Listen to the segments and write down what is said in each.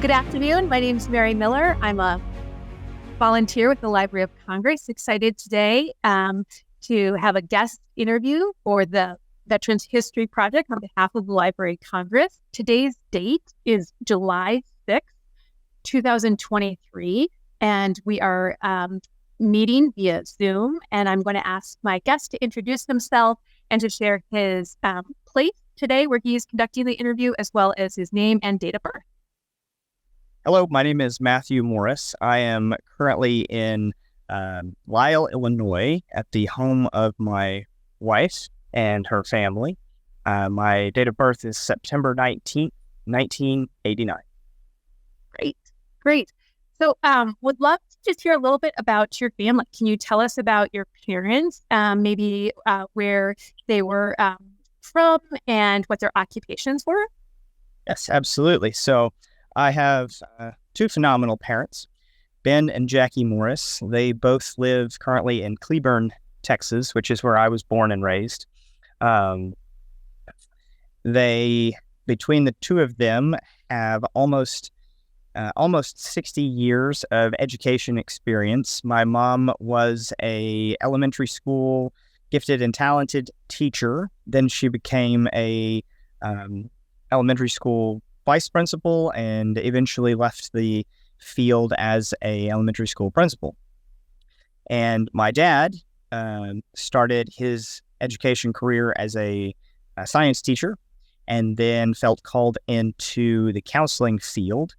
Good afternoon. My name is Mary Miller. I'm a volunteer with the Library of Congress. Excited today to have a guest interview for the Veterans History Project on behalf of the Library of Congress. Today's date is July 6th, 2023, and we are meeting via Zoom. And I'm going to ask my guest to introduce himself and to share his place today where he is conducting the interview, as well as his name and date of birth. Hello, my name is Matthew Morris. I am currently in Lisle, Illinois, at the home of my wife and her family. My date of birth is September 19th, 1989. Great. So would love to just hear a little bit about your family. Can you tell us about your parents, maybe where they were from and what their occupations were? Yes, absolutely. So I have two phenomenal parents, Ben and Jackie Morris. They both live currently in Cleburne, Texas, which is where I was born and raised. They, between the two of them, have almost 60 years of education experience. My mom was a elementary school gifted and talented teacher. Then she became a elementary school vice principal and eventually left the field as a elementary school principal. And my dad started his education career as a science teacher and then felt called into the counseling field.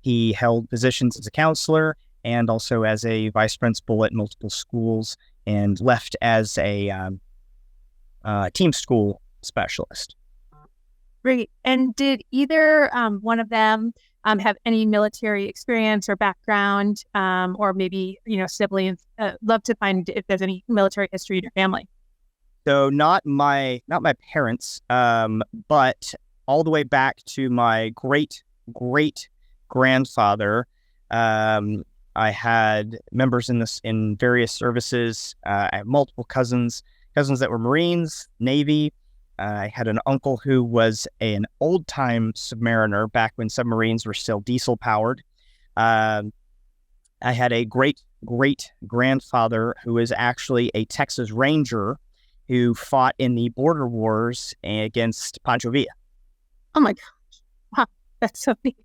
He held positions as a counselor and also as a vice principal at multiple schools and left as a team school specialist. Great. And did either one of them have any military experience or background, or maybe, siblings? Love to find if there's any military history in your family. So not my parents, but all the way back to my great grandfather. I had members in various services. I have multiple cousins that were Marines, Navy. I had an uncle who was an old-time submariner back when submarines were still diesel-powered. I had a great-grandfather who was actually a Texas Ranger who fought in the border wars against Pancho Villa. Oh my gosh. Wow, that's so neat.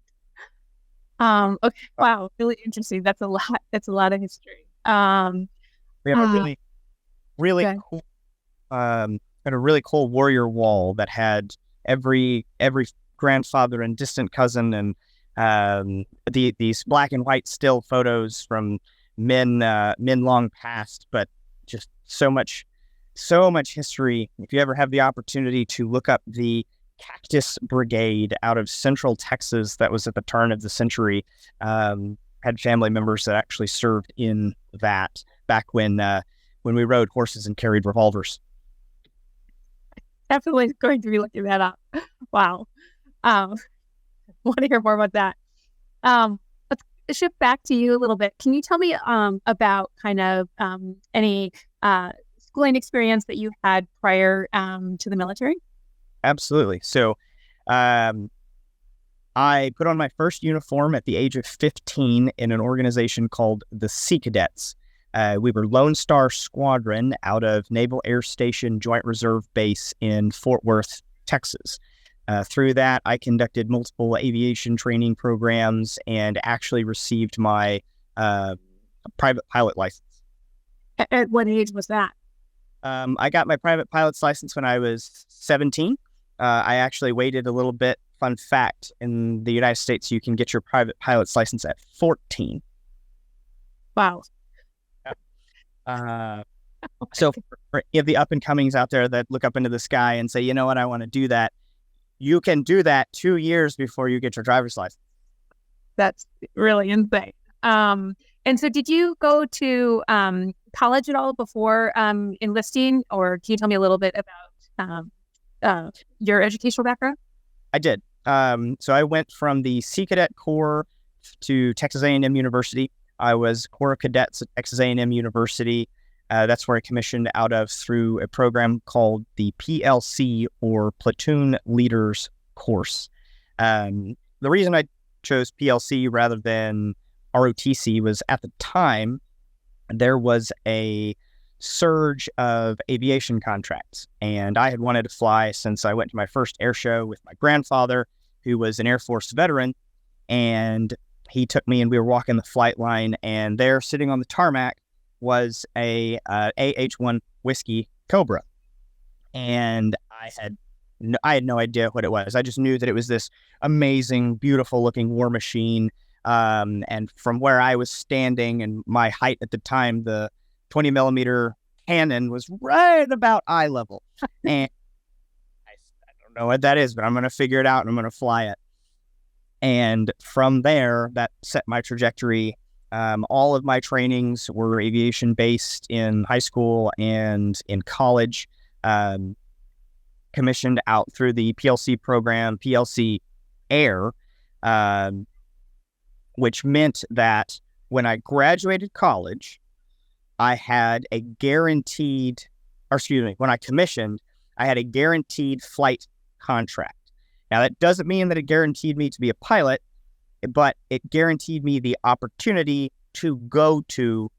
Okay, wow, really interesting. That's a lot of history. We have a really cool had a really cool warrior wall that had every grandfather and distant cousin and these black and white still photos from men long past, but just so much history. If you ever have the opportunity to look up the Cactus Brigade out of Central Texas, that was at the turn of the century, had family members that actually served in that back when we rode horses and carried revolvers. Definitely going to be looking that up. Wow. Want to hear more about that. Let's shift back to you a little bit. Can you tell me about kind of any schooling experience that you had prior to the military? Absolutely. So I put on my first uniform at the age of 15 in an organization called the Sea Cadets. We were Lone Star Squadron out of Naval Air Station Joint Reserve Base in Fort Worth, Texas. Through that, I conducted multiple aviation training programs and actually received my private pilot license. At what age was that? I got my private pilot's license when I was 17. I actually waited a little bit. Fun fact, in the United States, you can get your private pilot's license at 14. Wow. So for any of the up-and-comings out there that look up into the sky and say, you know what, I want to do that, you can do that 2 years before you get your driver's license. That's really insane. And so did you go to college at all before enlisting, or can you tell me a little bit about your educational background? I did. So I went from the Sea Cadet Corps to Texas A&M University. I was Corps of Cadets at Texas A&M University. That's where I commissioned out of through a program called the PLC, or Platoon Leaders Course. The reason I chose PLC rather than ROTC was at the time there was a surge of aviation contracts, and I had wanted to fly since I went to my first air show with my grandfather, who was an Air Force veteran, and he took me and we were walking the flight line, and there sitting on the tarmac was a AH-1 whiskey Cobra, and I had no idea what it was. I just knew that it was this amazing, beautiful looking war machine. And from where I was standing and my height at the time, the 20 millimeter cannon was right about eye level. And I don't know what that is, but I'm going to figure it out and I'm going to fly it. And from there, that set my trajectory. All of my trainings were aviation based in high school and in college. Commissioned out through the PLC program, PLC Air, which meant that when I graduated college, I had a guaranteed, when I commissioned, I had a guaranteed flight contract. Now, that doesn't mean that it guaranteed me to be a pilot, but it guaranteed me the opportunity to go to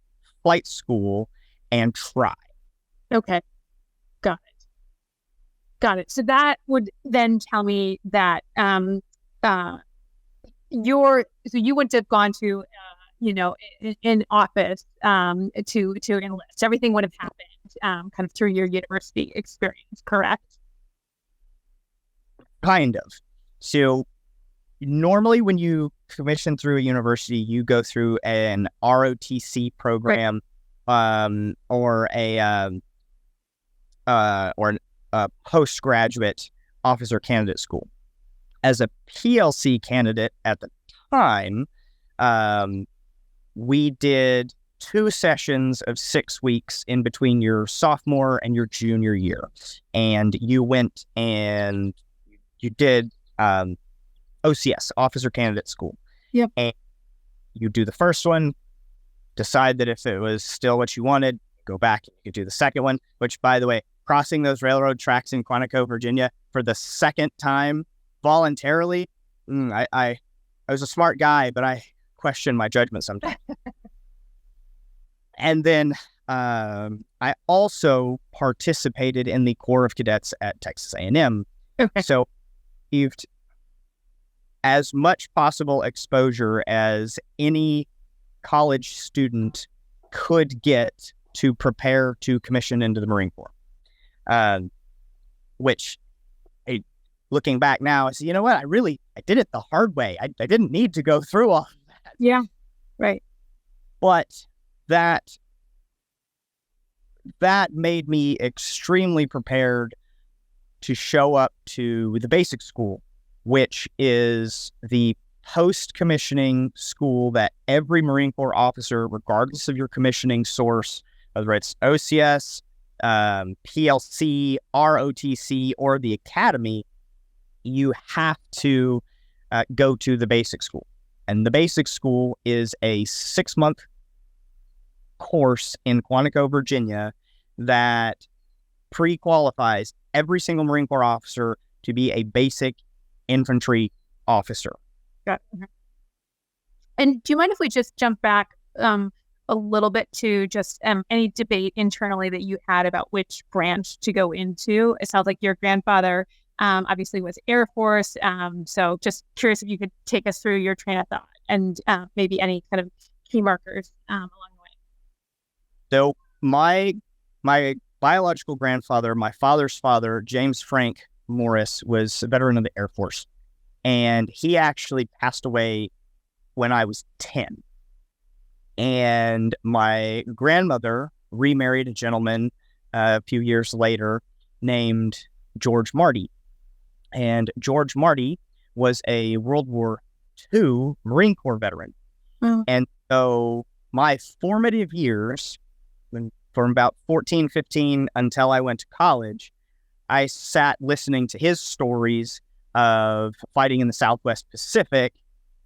flight school and try. Okay. Got it. Got it. So that would then tell me that you wouldn't have gone to in office to enlist. Everything would have happened kind of through your university experience, correct? Kind of. So normally when you commission through a university, you go through an ROTC program, right, or a postgraduate officer candidate school. As a PLC candidate at the time, we did 2 sessions of 6 weeks in between your sophomore and your junior year. And you went and you did OCS, Officer Candidate School. Yep. And you do the first one, decide that if it was still what you wanted, go back and you could do the second one, which, by the way, crossing those railroad tracks in Quantico, Virginia for the second time voluntarily, I was a smart guy, but I questioned my judgment sometimes. And then I also participated in the Corps of Cadets at Texas A&M. Okay. So you've as much possible exposure as any college student could get to prepare to commission into the Marine Corps. Which, looking back now, I say, you know what? I did it the hard way. I didn't need to go through all of that. Yeah, right. But that made me extremely prepared to show up to the basic school, which is the post-commissioning school that every Marine Corps officer, regardless of your commissioning source, whether it's OCS, PLC, ROTC, or the academy, you have to go to the basic school. And the basic school is a 6-month course in Quantico, Virginia, that pre-qualifies every single Marine Corps officer to be a basic infantry officer. Got it. And do you mind if we just jump back a little bit to just any debate internally that you had about which branch to go into? It sounds like your grandfather obviously was Air Force. So just curious if you could take us through your train of thought and maybe any kind of key markers along the way. So my biological grandfather, my father's father, James Frank Morris, was a veteran of the Air Force. And he actually passed away when I was 10. And my grandmother remarried a gentleman a few years later named George Marty. And George Marty was a World War II Marine Corps veteran. Oh. And so my formative years, from about 14, 15 until I went to college, I sat listening to his stories of fighting in the Southwest Pacific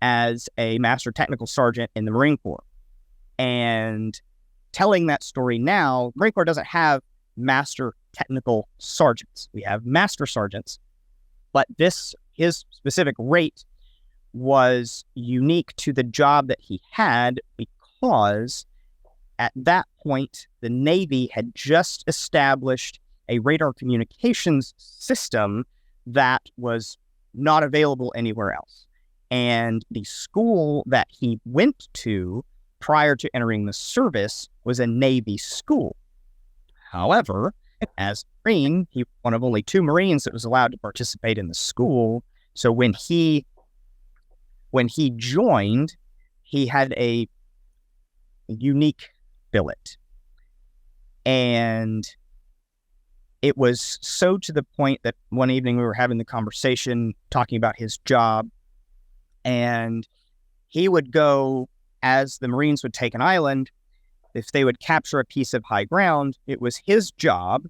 as a Master Technical Sergeant in the Marine Corps. And telling that story now, Marine Corps doesn't have Master Technical Sergeants. We have Master Sergeants. But his specific rate was unique to the job that he had because at that point, the Navy had just established a radar communications system that was not available anywhere else. And the school that he went to prior to entering the service was a Navy school. However, as a Marine, he was one of only 2 Marines that was allowed to participate in the school. So when he joined, he had a unique billet. And it was so to the point that one evening we were having the conversation talking about his job, and he would go, as the Marines would take an island, if they would capture a piece of high ground, it was his job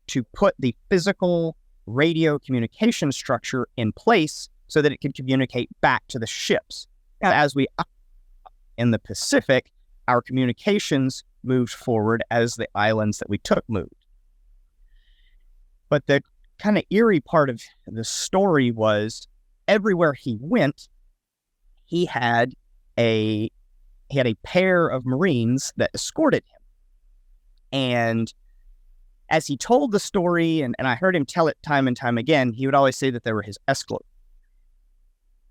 to put the physical radio communication structure in place so that it could communicate back to the ships. As we in the Pacific, our communications moved forward as the islands that we took moved. But the kind of eerie part of the story was everywhere he went, he had a pair of Marines that escorted him. And as he told the story, and I heard him tell it time and time again, he would always say that they were his escort.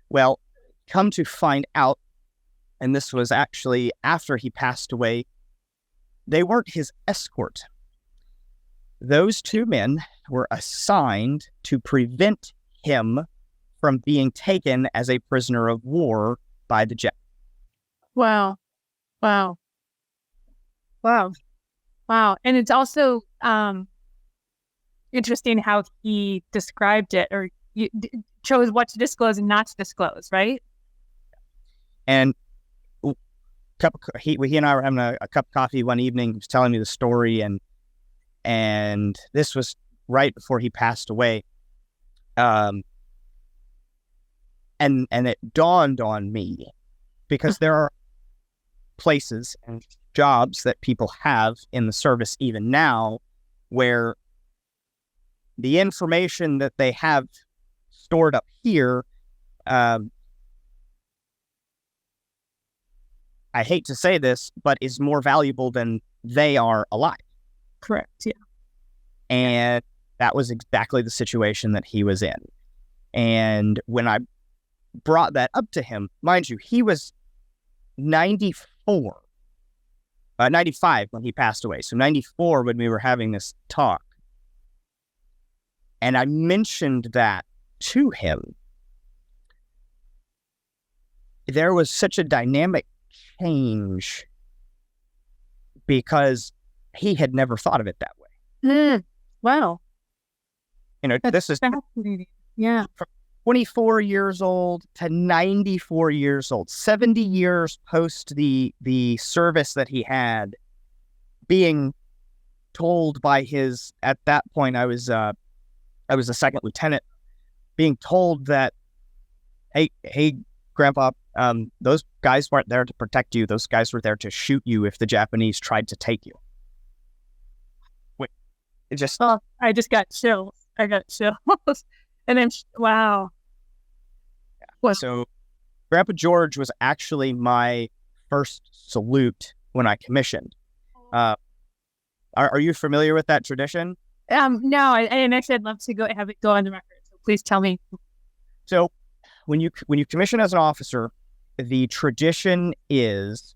Well, come to find out, and this was actually after he passed away, they weren't his escort. Those 2 men were assigned to prevent him from being taken as a prisoner of war by the Japanese. Wow. Wow. Wow. Wow. And it's also interesting how he described it, or chose what to disclose and not to disclose, right? And he and I were having a cup of coffee one evening. He was telling me the story, and this was right before he passed away. And it dawned on me, because there are places and jobs that people have in the service even now where the information that they have stored up here, I hate to say this, but is more valuable than they are alive. Correct. Yeah. And that was exactly the situation that he was in. And when I brought that up to him, mind you, he was 95 when he passed away. So 94 when we were having this talk. And I mentioned that to him. There was such a dynamic change because he had never thought of it that way. Wow. That's this is fascinating. Yeah. From 24 years old to 94 years old, 70 years post the service that he had, being told by his, at that point, I was a second lieutenant, being told that, hey, Grandpa, those guys weren't there to protect you. Those guys were there to shoot you if the Japanese tried to take you. Wait, it just... Oh, I just got chills. And then, wow. Yeah. So Grandpa George was actually my first salute when I commissioned. Are you familiar with that tradition? No, and actually I'd love to have it go on the record. So please tell me. So when you commission as an officer, the tradition is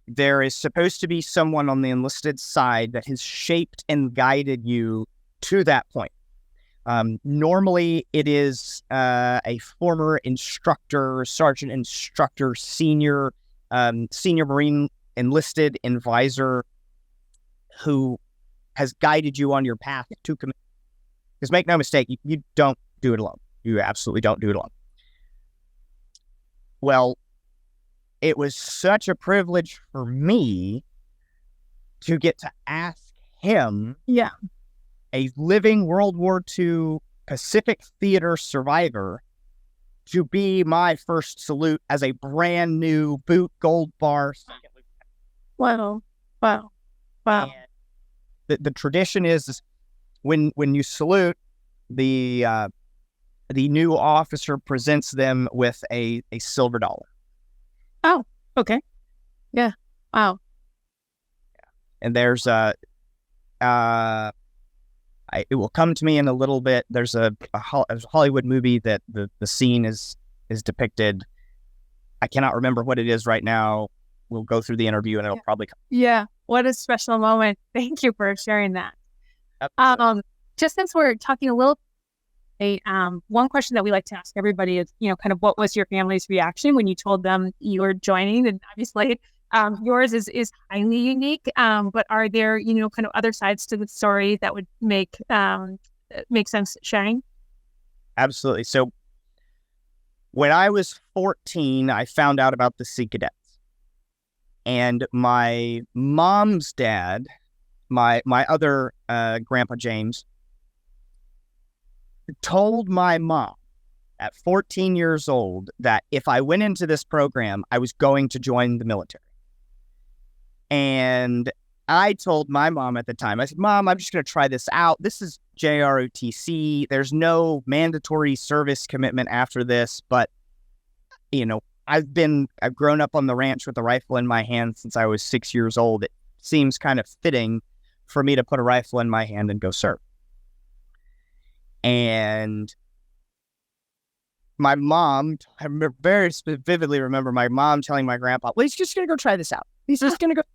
there is supposed to be someone on the enlisted side that has shaped and guided you to that point. Normally it is a former instructor, sergeant instructor, senior Marine enlisted advisor who has guided you on your path to commit. Because make no mistake, you don't do it alone. You absolutely don't do it alone. Well, it was such a privilege for me to get to ask him, a living World War II Pacific Theater survivor, to be my first salute as a brand new boot gold bar second lieutenant. Wow. And the tradition is when you salute, the the new officer presents them with a silver dollar. Oh, okay. Yeah. Wow. And there's it will come to me in a little bit. There's a Hollywood movie that the scene is depicted. I cannot remember what it is right now. We'll go through the interview and it'll probably come. Yeah. What a special moment. Thank you for sharing that. Absolutely. Just since we're talking a little, one question that we like to ask everybody is, kind of what was your family's reaction when you told them you were joining? And obviously, yours is highly unique. But are there, kind of other sides to the story that would make sense sharing? Absolutely. So when I was 14, I found out about the Sea Cadets. And my mom's dad, my other grandpa James, told my mom at 14 years old that if I went into this program, I was going to join the military. And I told my mom at the time, I said, Mom, I'm just going to try this out. This is JROTC. There's no mandatory service commitment after this, but I've grown up on the ranch with a rifle in my hand since I was 6 years old. It seems kind of fitting for me to put a rifle in my hand and go serve. And my mom, I very vividly remember my mom telling my grandpa, well, he's just going to go try this out. He's just going to go.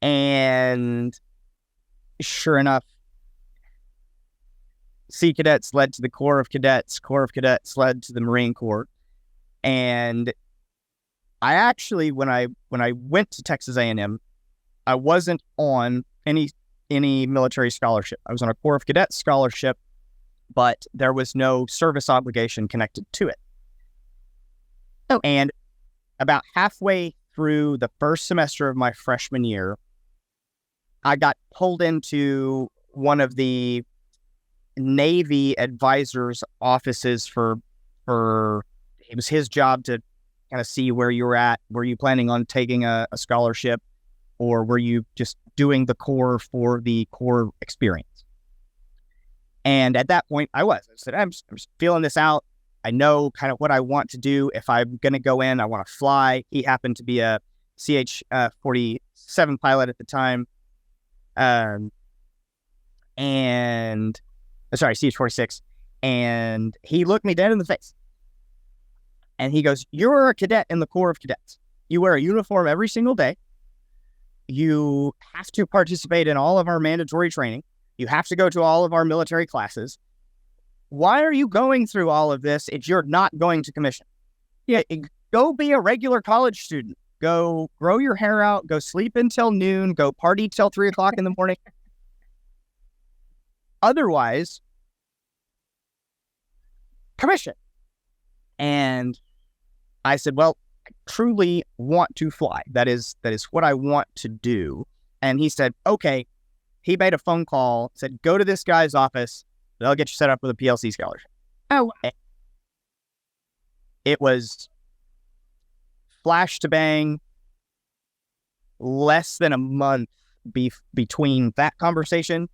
And sure enough, Sea Cadets led to the Corps of Cadets. Corps of Cadets led to the Marine Corps. And I actually, when I went to Texas A&M, I wasn't on any military scholarship. I was on a Corps of Cadets scholarship, but there was no service obligation connected to it. Oh. And about halfway through the first semester of my freshman year, I got pulled into one of the Navy advisors' offices for it was his job to kind of see where you were at. Were you planning on taking a scholarship, or were you just doing the Corps for the Corps experience? And at that point, I said, I'm just feeling this out. I know kind of what I want to do. If I'm going to go in, I want to fly. He happened to be a CH-47 pilot at the time. CH-46. And he looked me dead in the face. And he goes, you're a cadet in the Corps of Cadets. You wear a uniform every single day. You have to participate in all of our mandatory training. You have to go to all of our military classes. Why are you going through all of this if you're not going to commission? Yeah, go be a regular college student. Go grow your hair out. Go sleep until noon. Go party till 3 o'clock in the morning. Otherwise, commission. And I said, well, I truly want to fly. That is what I want to do. And he said, okay. He made a phone call, said, go to this guy's office. They'll get you set up with a PLC scholarship. Oh. It was flash to bang, less than a month between that conversation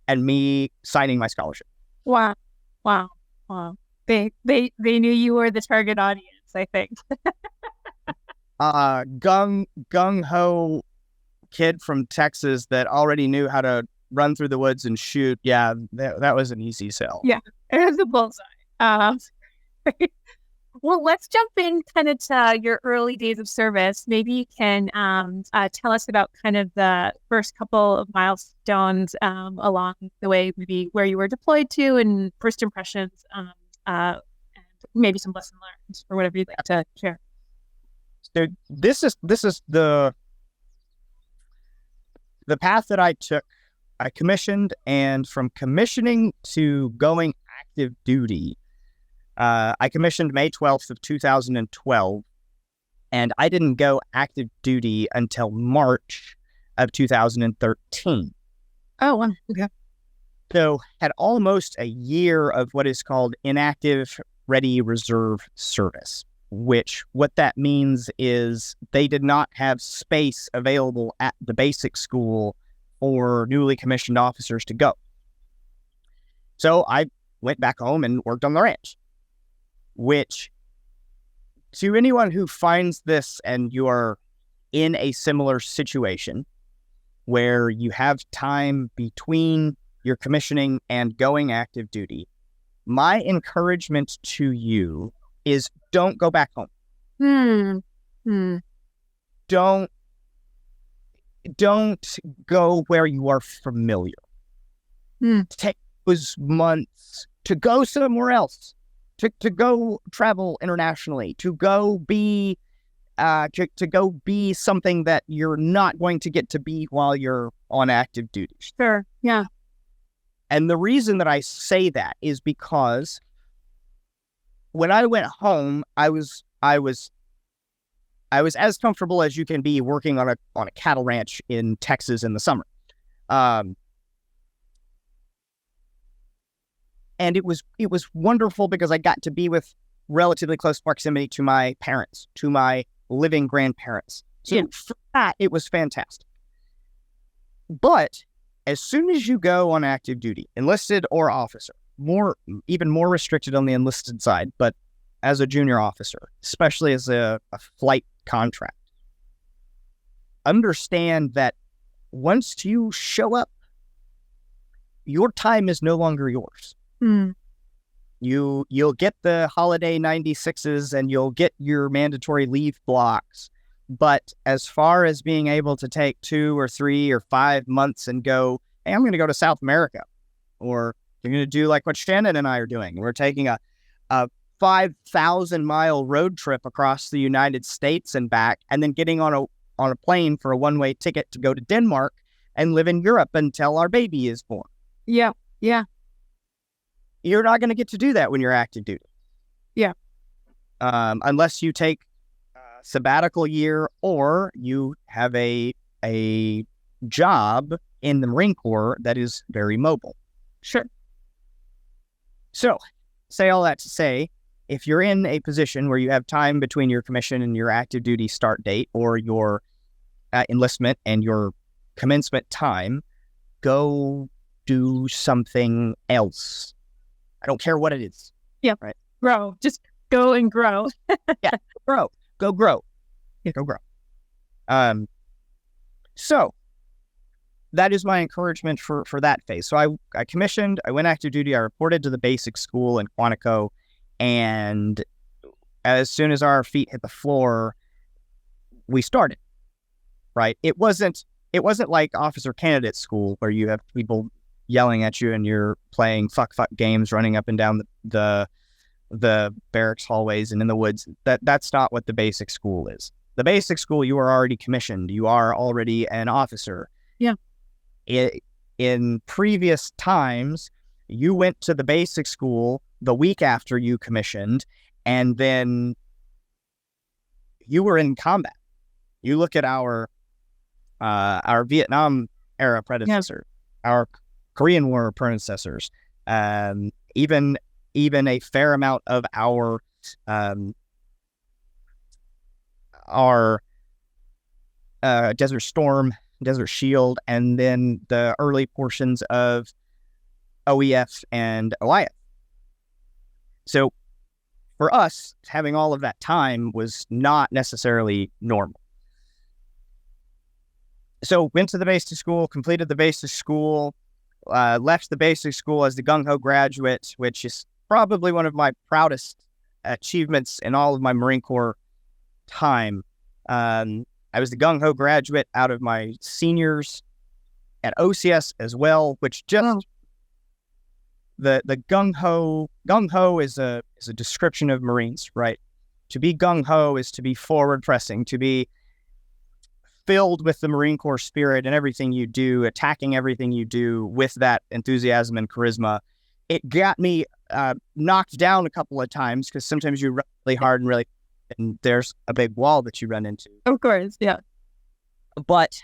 and me signing my scholarship. Wow. They knew you were the target audience, I think. Gung ho kid from Texas that already knew how to run through the woods and shoot. Yeah, that was an easy sell. Yeah, it was a bullseye. Well, let's jump in kind of to your early days of service. Maybe you can tell us about kind of the first couple of milestones along the way, maybe where you were deployed to and first impressions, and maybe some lesson learned or whatever you'd like to share. So this is the path that I took. I commissioned, and from commissioning to going active duty, I commissioned May 12th of 2012, and I didn't go active duty until March of 2013. Oh, wow. Okay. So had almost a year of what is called inactive ready reserve service, which what that means is they did not have space available at the basic school for newly commissioned officers to go. So I went back home and worked on the ranch, which to anyone who finds this and you are in a similar situation where you have time between your commissioning and going active duty, my encouragement to you is don't go back home. Hmm. Hmm. Don't go where you are familiar. Take those months to go somewhere else, to go travel internationally, to go be something that you're not going to get to be while you're on active duty. Sure. Yeah. And the reason that I say that is because when I went home, I was as comfortable as you can be working on a cattle ranch in Texas in the summer. And it was wonderful because I got to be with relatively close proximity to my parents, to my living grandparents. So for that, it was fantastic. But as soon as you go on active duty, enlisted or officer, even more restricted on the enlisted side, but as a junior officer, especially as a flight contract, understand that once you show up, your time is no longer yours. You'll get the holiday 96s and you'll get your mandatory leave blocks. But as far as being able to take 2 or 3 or 5 months and go, hey, I'm going to go to South America, or you're going to do like what Shannon and I are doing. We're taking a 5,000-mile road trip across the United States and back, and then getting on a plane for a one-way ticket to go to Denmark and live in Europe until our baby is born. Yeah. Yeah. You're not going to get to do that when you're active duty. Yeah. Unless you take a sabbatical year or you have a job in the Marine Corps that is very mobile. Sure. So, say all that to say, if you're in a position where you have time between your commission and your active duty start date, or your enlistment and your commencement time, go do something else. I don't care what it is. Yeah. Right. Grow. Just go and grow. Yeah. Grow. Go grow. Yeah. Go grow. So that is my encouragement for that phase. So I commissioned, I went active duty, I reported to the basic school in Quantico, and as soon as our feet hit the floor, we started. Right. It wasn't like officer candidate school where you have people yelling at you and you're playing fuck games, running up and down the barracks hallways and in the woods. That's not what the basic school is. The basic school, you are already commissioned. You are already an officer. Yeah. In previous times, you went to the basic school the week after you commissioned, and then you were in combat. You look at our Vietnam era predecessor, our Korean War predecessors, even a fair amount of our Desert Storm, Desert Shield, and then the early portions of OEF and OIF. So for us, having all of that time was not necessarily normal. So went to the basic school, completed the basic school, left the basic school as the gung-ho graduate, which is probably one of my proudest achievements in all of my Marine Corps time. I was the gung-ho graduate out of my seniors at OCS as well, which just the gung-ho is a description of Marines, right? To be gung-ho is to be forward pressing, to be filled with the Marine Corps spirit and everything you do, attacking everything you do with that enthusiasm and charisma. It got me knocked down a couple of times because sometimes you run really hard and there's a big wall that you run into. Of course, yeah. But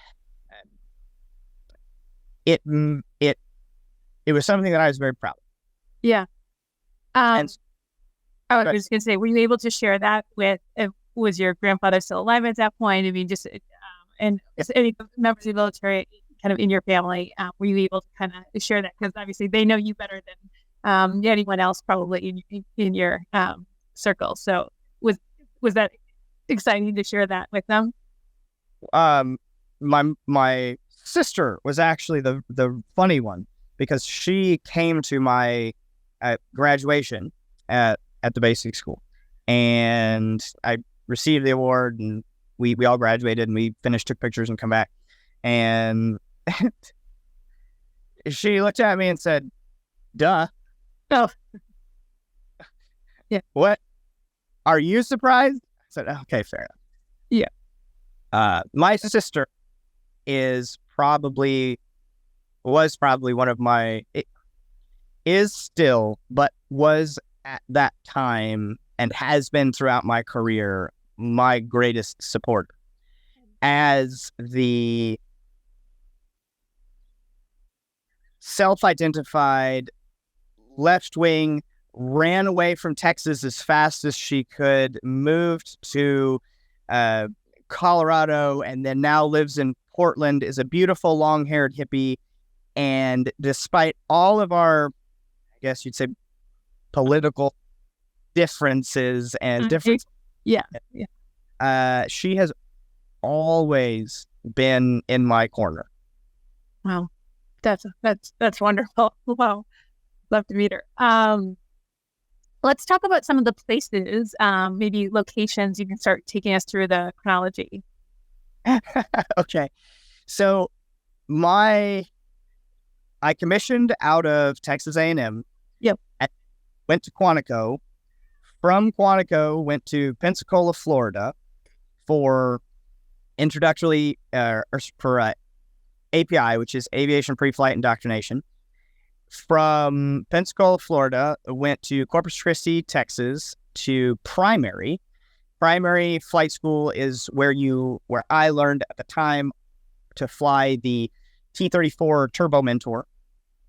it was something that I was very proud of. Yeah. I was just going to say, were you able to share that with, was your grandfather still alive at that point? I mean, just, and any members of the military kind of in your family, were you able to kind of share that? Because obviously they know you better anyone else probably in your circle. So was that exciting to share that with them? My sister was actually the funny one, because she came to my graduation at the basic school, and I received the award, and we all graduated, and we finished, took pictures, and come back, and she looked at me and said, "Duh." Oh, yeah, What? Are you surprised? I said, "Okay, fair enough." My sister was probably one of is still, but was at that time and has been throughout my career, my greatest supporter. As the self-identified left wing, ran away from Texas as fast as she could, moved to Colorado, and then now lives in Portland, is a beautiful long-haired hippie. And despite all of our, I guess you'd say, political differences and different, yeah, she has always been in my corner. wow, that's wonderful. Wow, love to meet her. Let's talk about some of the places, maybe locations. You can start taking us through the chronology. Okay, so I commissioned out of Texas A&M. Yep. Went to Quantico. From Quantico, went to Pensacola, Florida, for introductory for API, which is Aviation Pre-Flight Indoctrination. From Pensacola, Florida, went to Corpus Christi, Texas, to primary. Primary flight school is where I learned at the time to fly the T-34 Turbo Mentor,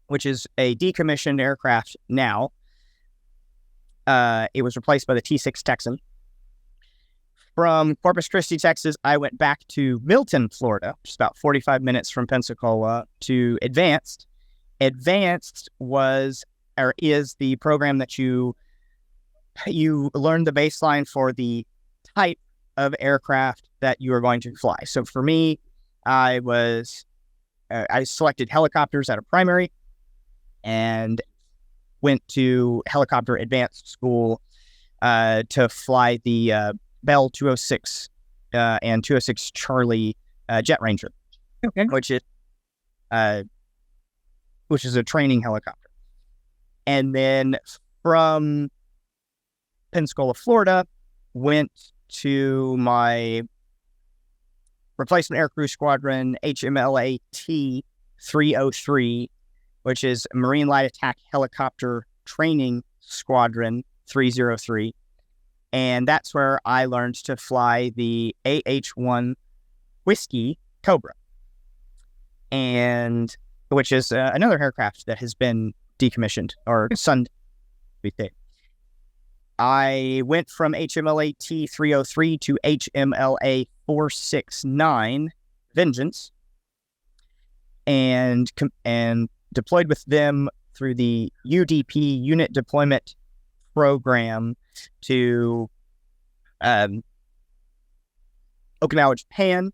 which is a decommissioned aircraft now. It was replaced by the T-6 Texan. From Corpus Christi, Texas, I went back to Milton, Florida, which is about 45 minutes from Pensacola, to Advanced. Advanced is the program that you learn the baseline for the type of aircraft that you are going to fly. So for me, I selected helicopters at a primary and went to helicopter advanced school to fly the Bell 206 and 206 Charlie Jet Ranger, Okay. which is a training helicopter. And then from Pensacola, Florida, went to my replacement aircrew squadron, HMLAT 303, which is Marine Light Attack Helicopter Training Squadron 303. And that's where I learned to fly the AH-1 Whiskey Cobra, and which is another aircraft that has been decommissioned or sunned. I went from HMLAT 303 to HMLA 469 Vengeance, and deployed with them through the UDP Unit Deployment Program to Okinawa, Japan,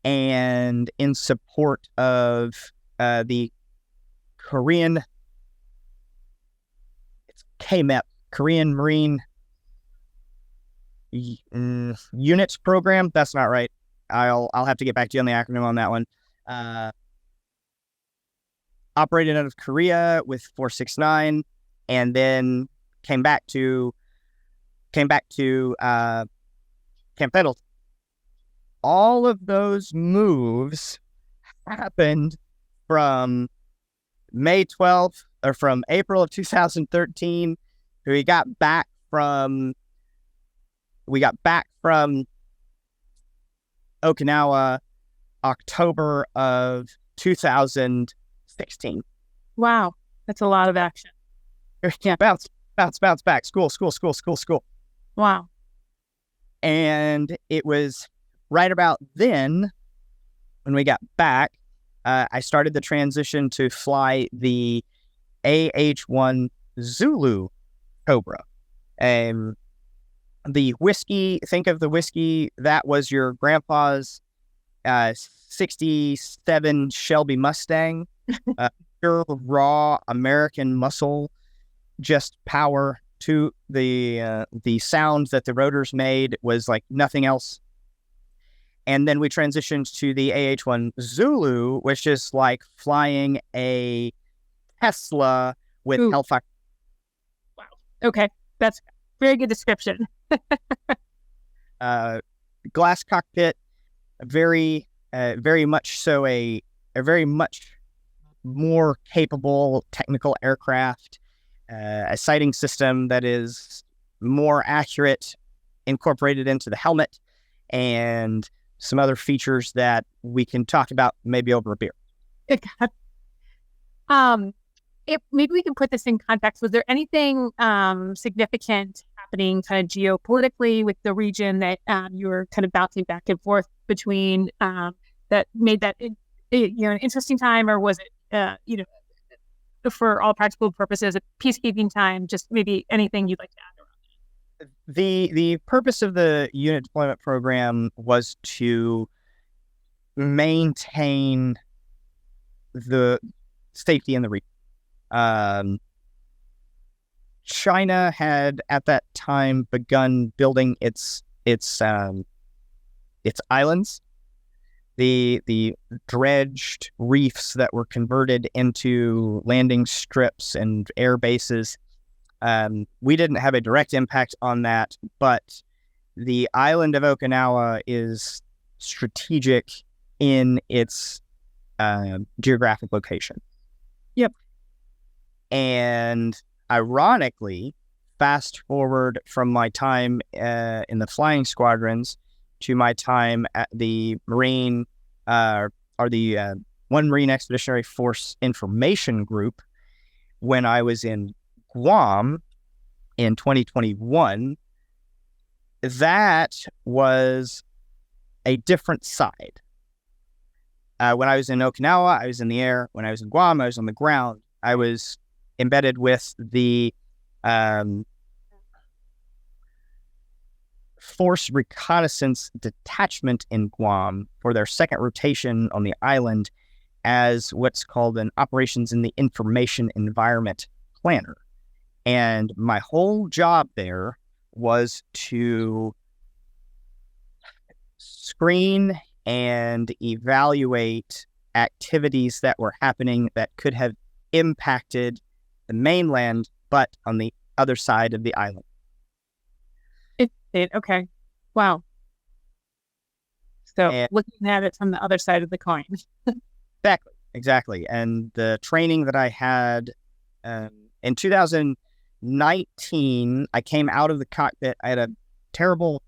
and in support of the Korean, it's KMEP, Korean Marine Units Program. That's not right. I'll have to get back to you on the acronym on that one. Operated out of Korea with 469, and then came back to Camp Pendleton. All of those moves happened from May 12th, or from April of 2013. We got back from Okinawa October of 2016. Wow, that's a lot of action. Yeah, bounce back. School. Wow. And it was right about then, when we got back, I started the transition to fly the AH-1 Zulu Cobra. And the whiskey, think of the whiskey that was your grandpa's 67 Shelby Mustang, pure raw American muscle, just power to the sound that the rotors made was like nothing else. And then we transitioned to the AH-1 Zulu, which is like flying a Tesla with Ooh, Hellfire. wow. Okay. That's very good description. Glass cockpit, very much so a very much more capable technical aircraft, a sighting system that is more accurate, incorporated into the helmet, and some other features that we can talk about maybe over a beer. um, if maybe we can put this in context, was there anything significant happening kind of geopolitically with the region that you were kind of bouncing back and forth between that made that an interesting time, or was it for all practical purposes a peacekeeping time? Just maybe anything you'd like to add around The purpose of the unit deployment program was to maintain the safety in the region. China had at that time begun building its islands, the dredged reefs that were converted into landing strips and air bases. We didn't have a direct impact on that, but the island of Okinawa is strategic in its geographic location. Yep. And ironically, fast forward from my time in the flying squadrons to my time at the Marine or the 1 Marine Expeditionary Force Information Group when I was in Guam in 2021, that was a different side. When I was in Okinawa, I was in the air. When I was in Guam, I was on the ground. I was embedded with the Force Reconnaissance Detachment in Guam for their second rotation on the island as what's called an Operations in the Information Environment Planner. And my whole job there was to screen and evaluate activities that were happening that could have impacted the mainland, but on the other side of the island. Okay. Wow. So And looking at it from the other side of the coin. exactly. And the training that I had in 2019, I came out of the cockpit. I had a terrible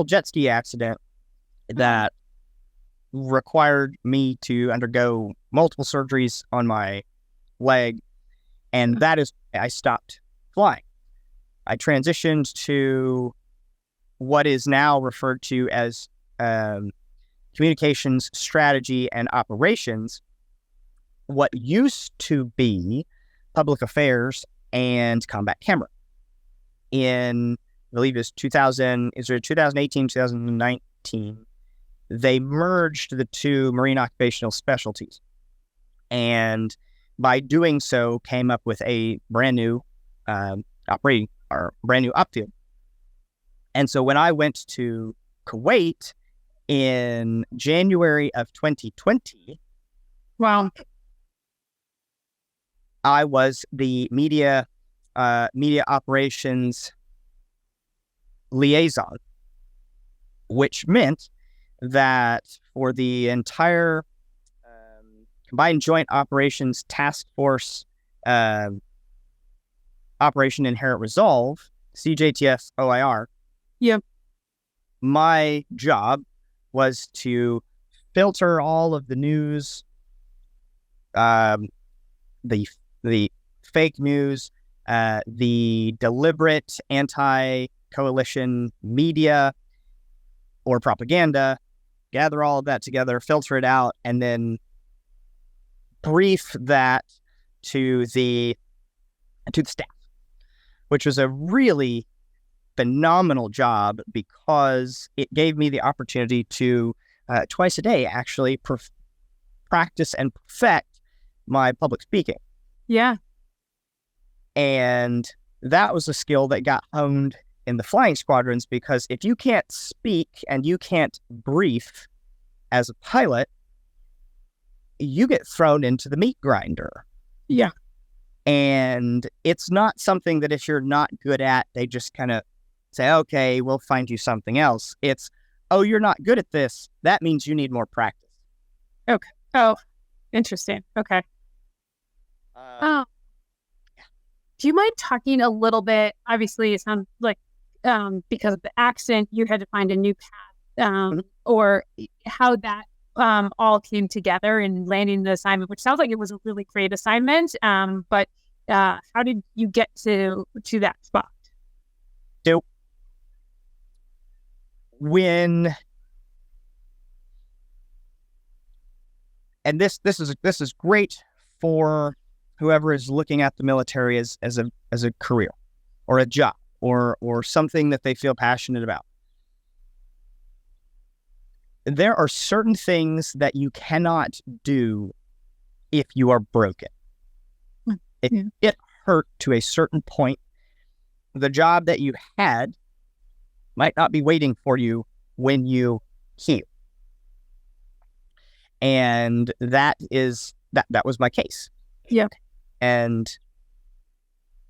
jet ski accident that required me to undergo multiple surgeries on my leg. And that is, I stopped flying. I transitioned to what is now referred to as communications strategy and operations, what used to be public affairs and combat camera. In, I believe it was 2018, 2019, they merged the two marine occupational specialties. And by doing so, came up with a brand new operating or brand new upfield. And so when I went to Kuwait in January of 2020, Wow. I was the media operations liaison, which meant that for the entire Combined Joint Operations Task Force Operation Inherent Resolve, CJTF OIR, Yep. my job was to filter all of the news, the fake news, the deliberate anti-coalition media or propaganda, gather all of that together, filter it out, and then brief that to the staff, which was a really phenomenal job because it gave me the opportunity to twice a day actually practice and perfect my public speaking. Yeah. And that was a skill that got honed in the flying squadrons, because if you can't speak and you can't brief as a pilot, you get thrown into the meat grinder. Yeah. And it's not something that if you're not good at, they just kind of say, okay, we'll find you something else. It's, oh, you're not good at this. That means you need more practice. Okay. Oh, interesting. Okay. Do you mind talking a little bit? Obviously, it sounds like because of the accent, you had to find a new path, or how that all came together in landing the assignment, which sounds like it was a really great assignment. But how did you get to that spot? So when, and this is great for whoever is looking at the military as a career or a job or something that they feel passionate about. There are certain things that you cannot do if you are broken. If you get hurt to a certain point, the job that you had might not be waiting for you when you heal. And that was my case. Yeah. And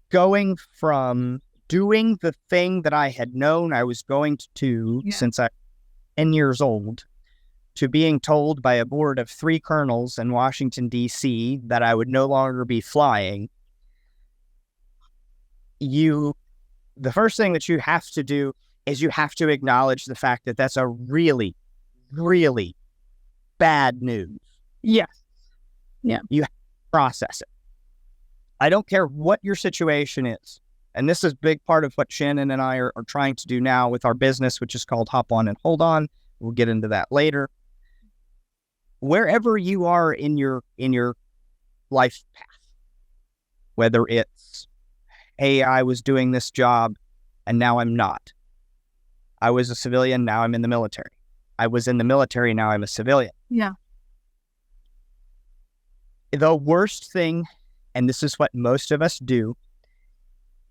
going from doing the thing that I had known I was going to do since I was 10 years old, to being told by a board of 3 colonels in Washington, D.C. that I would no longer be flying, the first thing that you have to do is you have to acknowledge the fact that that's a really, really bad news. Yes. Yeah. You have to process it. I don't care what your situation is. And this is a big part of what Shannon and I are trying to do now with our business, which is called Hop On and Hold On. We'll get into that later. Wherever you are in your life path, whether it's, hey, I was doing this job and now I'm not. I was a civilian, now I'm in the military. I was in the military, now I'm a civilian. Yeah. The worst thing, and this is what most of us do,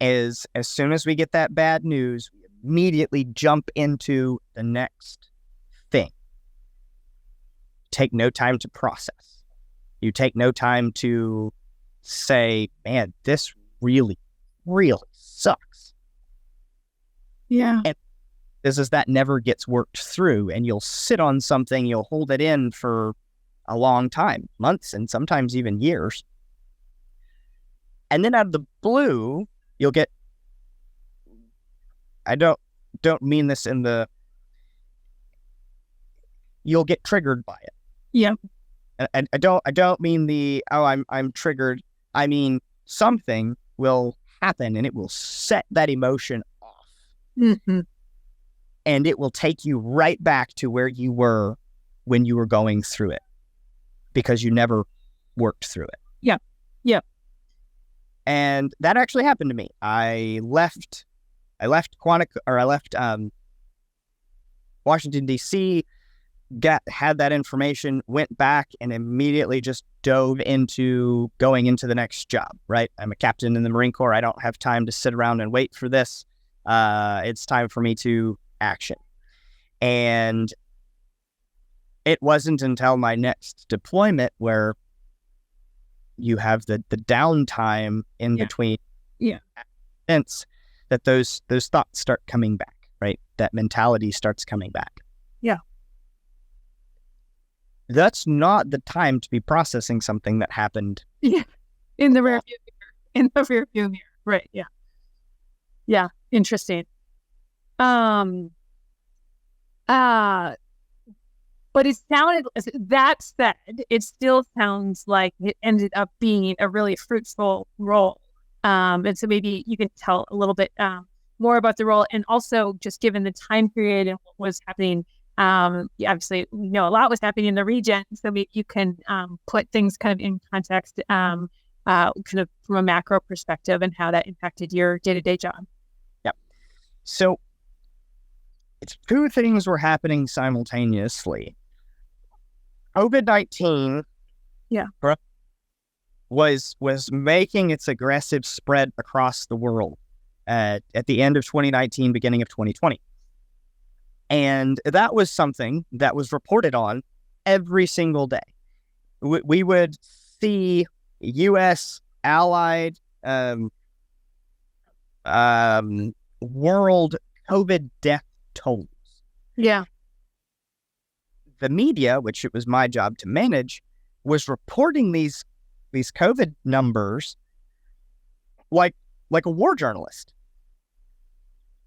is as soon as we get that bad news, we immediately jump into the next thing. Take no time to process. You take no time to say, man, this really, really sucks. Yeah. And this is that never gets worked through, and you'll sit on something, you'll hold it in for a long time, months, and sometimes even years. And then out of the blue, you'll get, I don't mean this in the, you'll get triggered by it. Yeah. And I don't mean the, oh, I'm triggered. I mean, something will happen and it will set that emotion off. Mm-hmm. And it will take you right back to where you were when you were going through it, because you never worked through it. Yeah. Yeah. And that actually happened to me. I left Washington, D.C., had that information, went back, and immediately just dove into going into the next job, right? I'm a captain in the Marine Corps. I don't have time to sit around and wait for this. It's time for me to action. And it wasn't until my next deployment where you have the downtime in between events that those thoughts start coming back, right? That mentality starts coming back. Yeah. That's not the time to be processing something that happened. Yeah. In the rear view mirror. Right. Yeah. Yeah. Interesting. But it sounded, that said, it still sounds like it ended up being a really fruitful role. And so maybe you can tell a little bit more about the role, and also just given the time period and what was happening. Obviously, we know a lot was happening in the region, so maybe you can put things kind of in context kind of from a macro perspective and how that impacted your day-to-day job. Yep. So it's two things were happening simultaneously. COVID-19 Yeah. was making its aggressive spread across the world at the end of 2019, beginning of 2020. And that was something that was reported on every single day. We would see U.S. allied world COVID death totals. Yeah. The media, which it was my job to manage, was reporting these COVID numbers like a war journalist.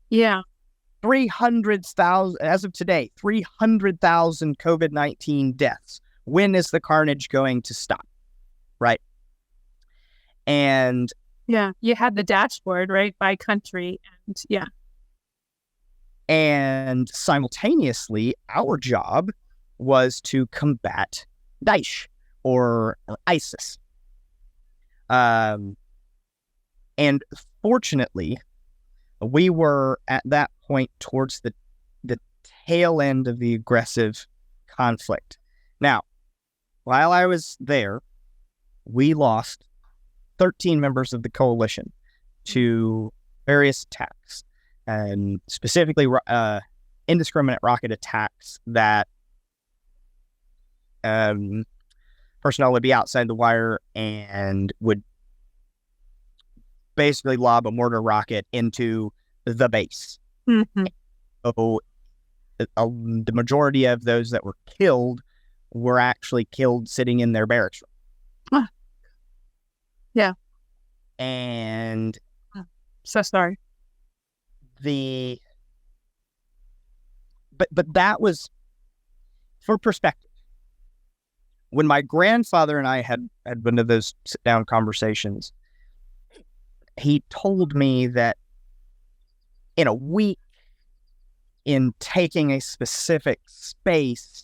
Yeah. 300,000, as of today, 300,000 COVID-19 deaths. When is the carnage going to stop? Right. And yeah, you had the dashboard, right, by country. And yeah. And simultaneously, our job was to combat Daesh or ISIS. And fortunately, we were at that point towards the tail end of the aggressive conflict. Now, while I was there, we lost 13 members of the coalition to various attacks, and specifically indiscriminate rocket attacks that personnel would be outside the wire and would basically lob a mortar rocket into the base. Mm-hmm. So the majority of those that were killed were actually killed sitting in their barracks room. Yeah. And so sorry. But that was for perspective. When my grandfather and I had one of those sit down conversations, he told me that in a week, in taking a specific space,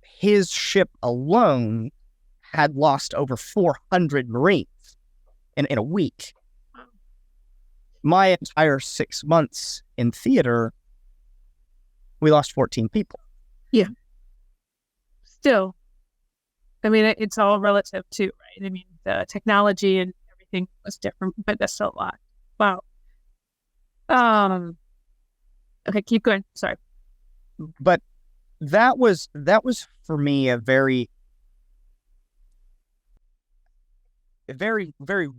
his ship alone had lost over 400 Marines in a week. My entire 6 months in theater, we lost 14 people. Yeah. Still, I mean, it's all relative too, right? I mean, the technology and everything was different, but that's still a lot. Wow. Okay, keep going. Sorry. But that was for me a very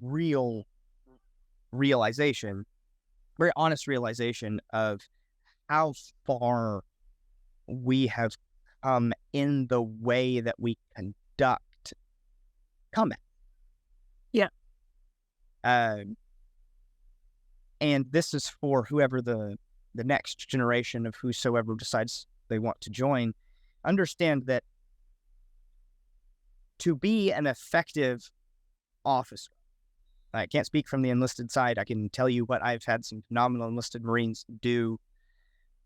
real realization, very honest realization of how far we have come in the way that we conduct combat. Yeah. And this is for whoever the next generation of whosoever decides they want to join. Understand that to be an effective officer, I can't speak from the enlisted side. I can tell you what I've had some phenomenal enlisted Marines do.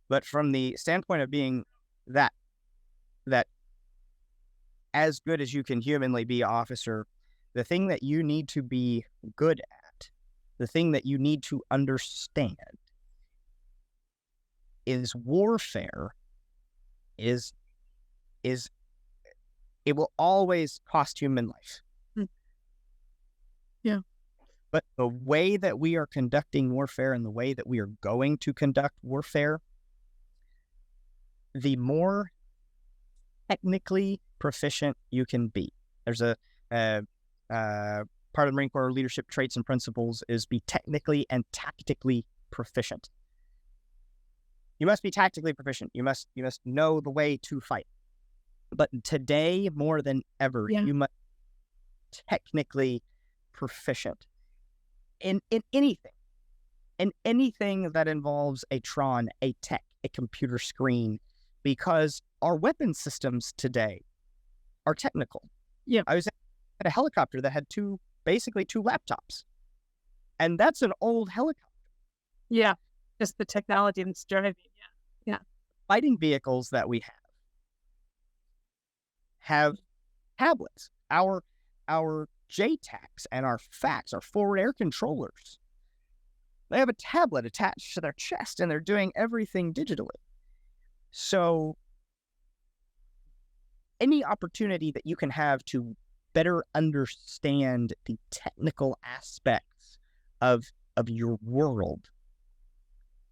But from the standpoint of being that as good as you can humanly be officer, the thing that you need to be good at, the thing that you need to understand is warfare is it will always cost human life. Yeah. But the way that we are conducting warfare and the way that we are going to conduct warfare, the more technically proficient you can be. There's a part of the Marine Corps leadership traits and principles is be technically and tactically proficient. You must be tactically proficient. You must know the way to fight. But today, more than ever, you must be technically proficient in anything. In anything that involves a Tron, a tech, a computer screen, because our weapon systems today are technical. Yeah. I was at a helicopter that had basically two laptops. And that's an old helicopter. Yeah. Just the technology that's driving. Yeah. Fighting vehicles that we have tablets. Our JTACs and our FACs, our forward air controllers. They have a tablet attached to their chest and they're doing everything digitally. So any opportunity that you can have to better understand the technical aspects of your world,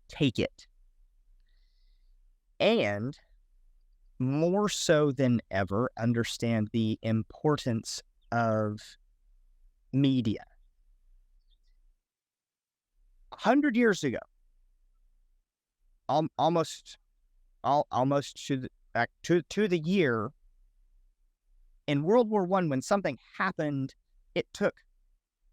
take it. And more so than ever, understand the importance of media. 100 years ago, almost to the year, in World War I, when something happened, it took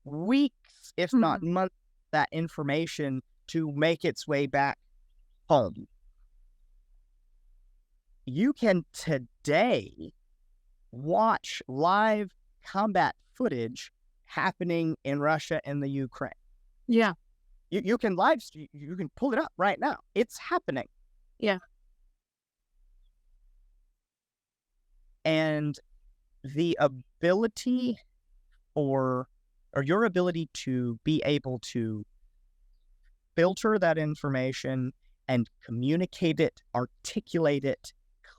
weeks, if not months, that information to make its way back home. You can today watch live combat footage happening in Russia and the Ukraine. Yeah. You can live stream, you can pull it up right now. It's happening. Yeah. And the ability or your ability to be able to filter that information and communicate it, articulate it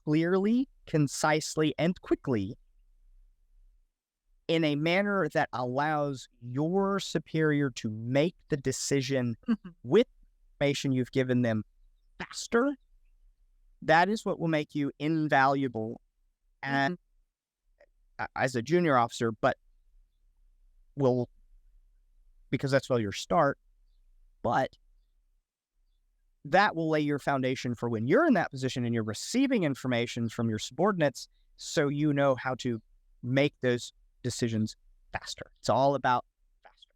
clearly, concisely, and quickly in a manner that allows your superior to make the decision with information you've given them faster, that is what will make you invaluable as a junior officer, but because that's your start, but that will lay your foundation for when you're in that position and you're receiving information from your subordinates, so you know how to make those decisions faster. It's all about faster.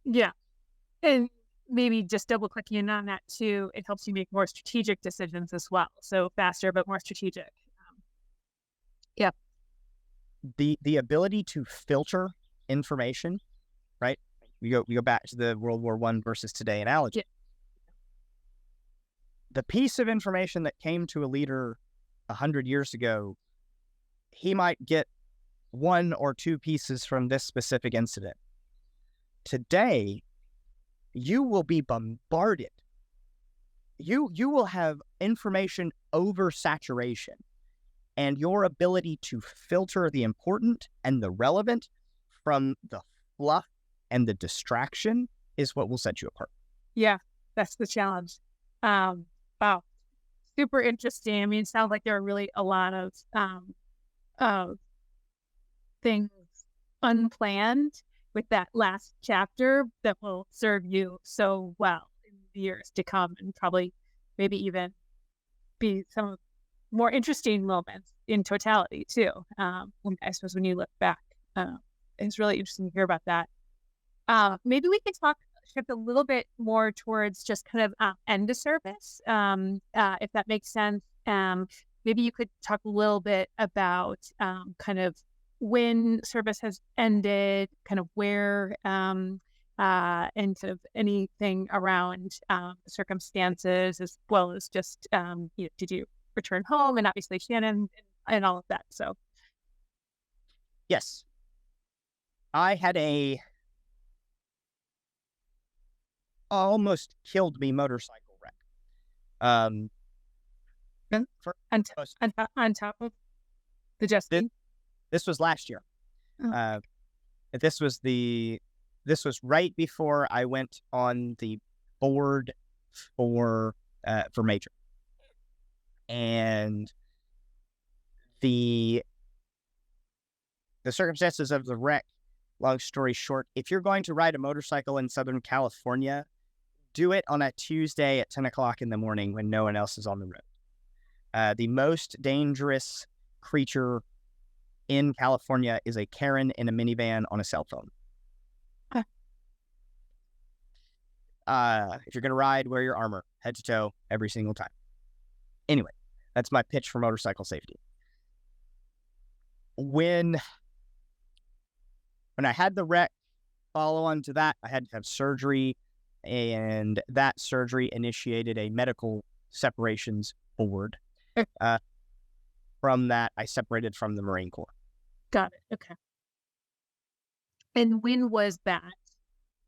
Yeah. And maybe just double clicking on that too, it helps you make more strategic decisions as well. So faster, but more strategic. Yeah. The ability to filter information, right? We go back to the World War I versus today analogy. Yeah. The piece of information that came to a leader 100 years ago, he might get 1 or 2 pieces from this specific incident. Today, you will be bombarded. You will have information oversaturation, and your ability to filter the important and the relevant from the fluff and the distraction is what will set you apart. Yeah, that's the challenge. Wow. Super interesting. I mean, it sounds like there are really a lot of things unplanned with that last chapter that will serve you so well in the years to come, and probably maybe even be some more interesting moments in totality too. I suppose when you look back, it's really interesting to hear about that. Maybe we could shift a little bit more towards just kind of end of service, if that makes sense. Maybe you could talk a little bit about kind of when service has ended, kind of where, and sort of anything around circumstances, as well as just, did you return home, and obviously Shannon and all of that. So, yes, I had a almost killed me motorcycle wreck. on top of the jet ski. This was last year. Oh. This was right before I went on the board for major, and the circumstances of the wreck. Long story short, if you're going to ride a motorcycle in Southern California, do it on a Tuesday at 10 o'clock in the morning when no one else is on the road. The most dangerous creature in California is a Karen in a minivan on a cell phone. If you're going to ride, wear your armor, head to toe, every single time. Anyway, that's my pitch for motorcycle safety. When I had the wreck, follow on to that, I had to have surgery, and that surgery initiated a medical separations board. From that, I separated from the Marine Corps. Got it. Okay. And when was that?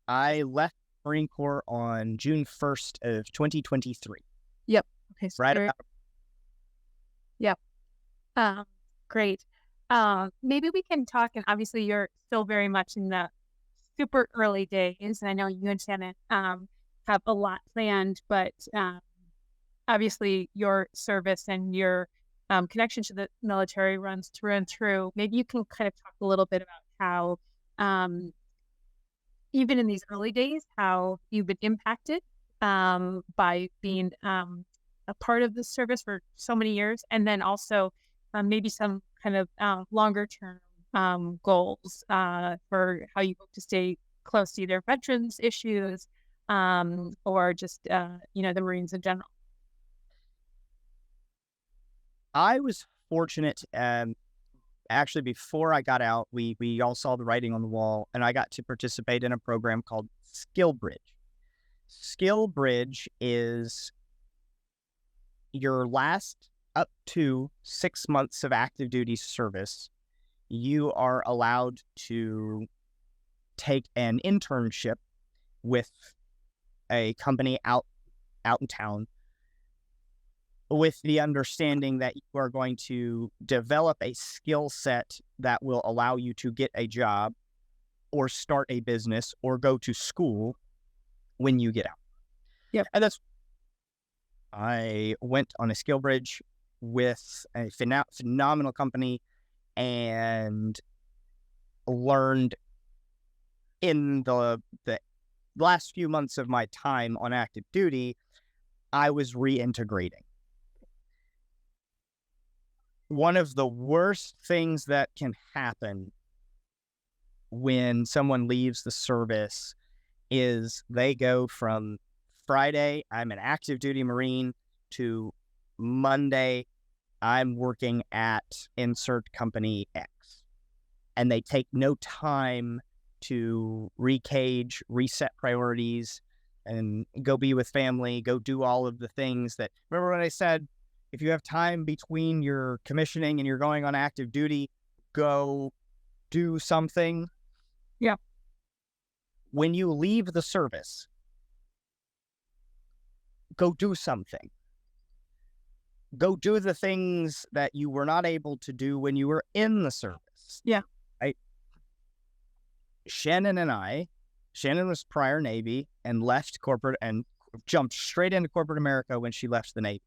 I left Marine Corps on June 1st of 2023. Yep. Okay. So Right you're, about. yep. Um, Great. Maybe we can talk, and obviously you're still very much in the super early days, and I know you and Shannon have a lot planned, but obviously your service and your connection to the military runs through and through. Maybe you can kind of talk a little bit about how, even in these early days, how you've been impacted by being a part of the service for so many years, and then also maybe some kind of longer term goals for how you hope to stay close to either veterans issues or just the Marines in general. I was fortunate. Actually, before I got out, we all saw the writing on the wall, and I got to participate in a program called Skill Bridge. Skill Bridge is your last up to 6 months of active duty service. You are allowed to take an internship with a company out in town, with the understanding that you are going to develop a skill set that will allow you to get a job or start a business or go to school when you get out. Yep. And I went on a skill bridge with a phenomenal company and learned in the last few months of my time on active duty, I was reintegrating. One of the worst things that can happen when someone leaves the service is they go from Friday, I'm an active duty Marine, to Monday, I'm working at insert company X. And they take no time to recage, reset priorities, and go be with family, go do all of the things that, remember when I said, if you have time between your commissioning and you're going on active duty, go do something. Yeah. When you leave the service, go do something. Go do the things that you were not able to do when you were in the service. Yeah. Right? Shannon was prior Navy and left corporate and jumped straight into corporate America when she left the Navy.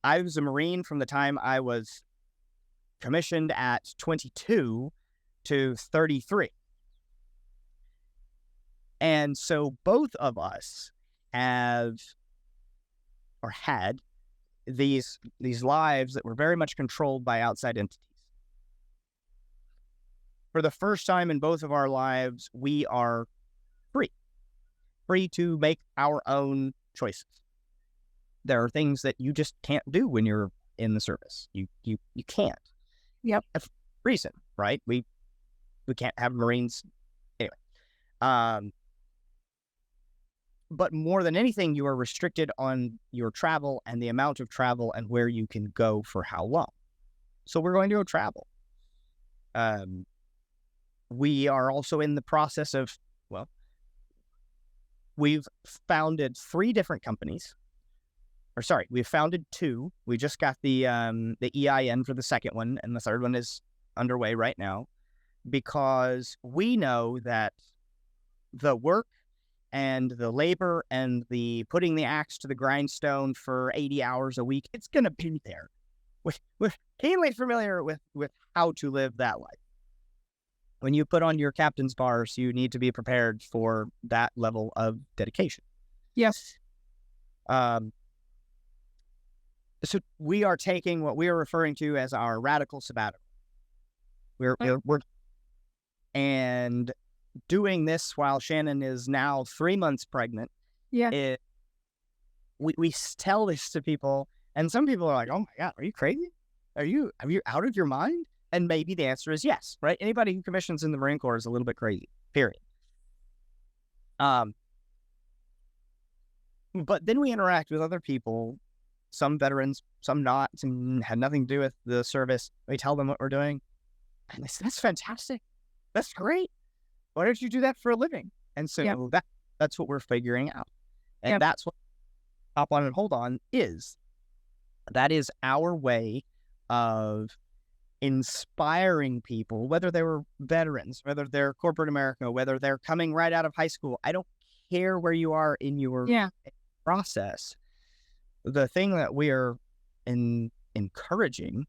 I was a Marine from the time I was commissioned at 22 to 33. And so both of us had these lives that were very much controlled by outside entities. For the first time in both of our lives, we are free to make our own choices. There are things that you just can't do when you're in the service. You can't. Yep. That's reason, right? We can't have Marines anyway. But more than anything, you are restricted on your travel and the amount of travel and where you can go for how long. So we're going to go travel. We are also in the process of, we've founded 3 different companies. We've founded 2. We just got the EIN for the second one, and the third one is underway right now, because we know that the work and the labor and the putting the axe to the grindstone for 80 hours a week, it's going to be there. We're keenly familiar with how to live that life. When you put on your captain's bars, you need to be prepared for that level of dedication. Yes. So we are taking what we are referring to as our radical sabbatical. We're and doing this while Shannon is now 3 months pregnant. Yeah. We tell this to people, and some people are like, "Oh my God, are you crazy? Are you out of your mind?" And maybe the answer is yes, right? Anybody who commissions in the Marine Corps is a little bit crazy, period. But then we interact with other people, some veterans, some not, some had nothing to do with the service. We tell them what we're doing, and they say, "That's fantastic. That's great. why don't you do that for a living? And Yep. so that's what we're figuring out. And Yep. that's what Hop On and Hold On is. That is our way of inspiring people, whether they were veterans, whether they're corporate America, whether they're coming right out of high school. I don't care where you are in your Yeah. process. The thing that we are encouraging,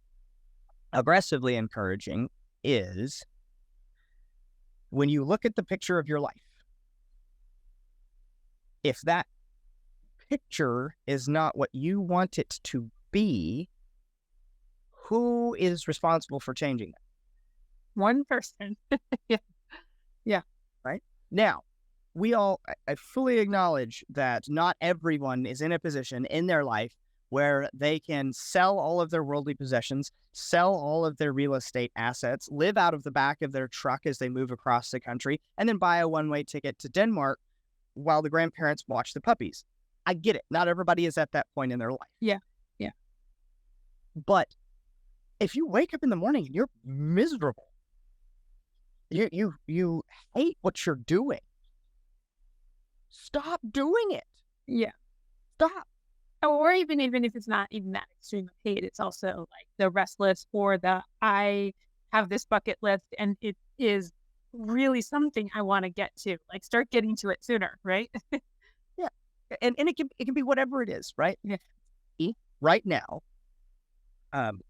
aggressively encouraging, is when you look at the picture of your life, if that picture is not what you want it to be, who is responsible for changing it? One person. Yeah. Yeah. Right? Now, I fully acknowledge that not everyone is in a position in their life where they can sell all of their worldly possessions, sell all of their real estate assets, live out of the back of their truck as they move across the country, and then buy a one-way ticket to Denmark while the grandparents watch the puppies. I get it. Not everybody is at that point in their life. Yeah. Yeah. But if you wake up in the morning and you're miserable, you hate what you're doing, stop doing it. Yeah. Stop. Or even if it's not even that extreme of hate, it's also like the restless or the I have this bucket list and it is really something I want to get to. Like start getting to it sooner, right? Yeah. And it can be whatever it is, right? Yeah. Right now, I'm